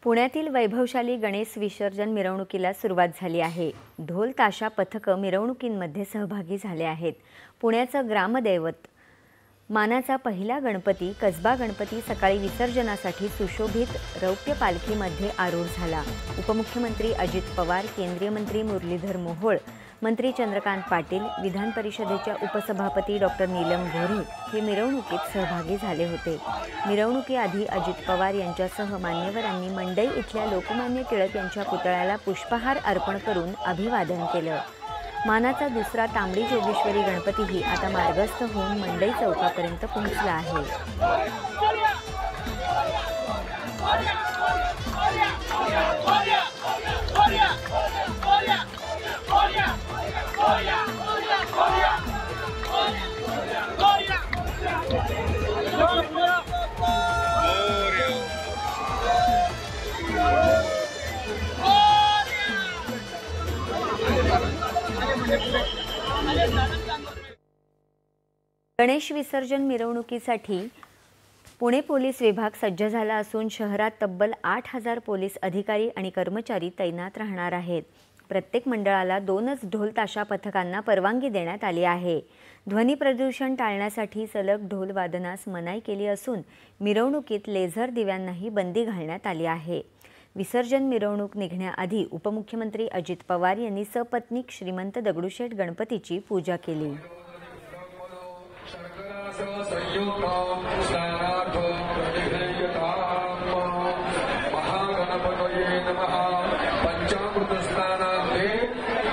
पुण्यातील वैभवशाली गणेश विसर्जन मिरवणुकीला सुरुवात झाली आहे। ढोल ताशा पथक मिरवणुकींमध्ये सहभागी झाले आहेत। पुण्याचं ग्रामदैवत मानाचा पहिला गणपती कसबा गणपती सकाळी विसर्जनासाठी सुशोभित रौप्य पालखीमध्ये आरूढ झाला। उपमुख्यमंत्री अजित पवार, केंद्रीय मंत्री मुरलीधर मोहोळ, मंत्री चंद्रकांत पाटील, विधान परिषदेच्या उपसभापती डॉक्टर नीलम गोऱ्हे हे मिरवणुकीत सहभागी झाले होते। मिरवणुकीआधी अजित पवार यांच्यासह मान्यवरांनी मंडई इथल्या लोकमान्य टिळक यांच्या पुतळ्याला पुष्पहार अर्पण करून अभिवादन केलं। मानाचा दुसरा तांबडी जोगेश्वरी गणपतीही आता मार्गस्थ होऊन मंडई चौकापर्यंत पोहोचला आहे। गणेश विसर्जन मिरवणुकीसाठी पुणे पोलीस विभाग सज्ज झाला असून शहरात तब्बल 8000 पोलीस अधिकारी आणि कर्मचारी तैनात राहणार आहेत। प्रत्येक मंडळाला 2च ढोल ताशा पथकांना परवानगी देण्यात आली आहे। ध्वनी प्रदूषण टाळण्यासाठी सलग ढोल वादनास मनाई केली असून मिरवणुकीत लेझर दिव्यांनाही बंदी घालण्यात आली आहे। विसर्जन मिरवणूक निघण्याआधी उपमुख्यमंत्री अजित पवार यांनी सपत्नीक श्रीमंत दगडूशेठ गणपतीची पूजा केली।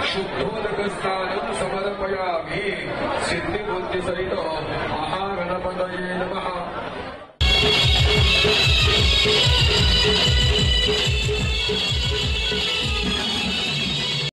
शुद्धोदकस्थानं समर्पयामि सिद्धिबुद्धिसहित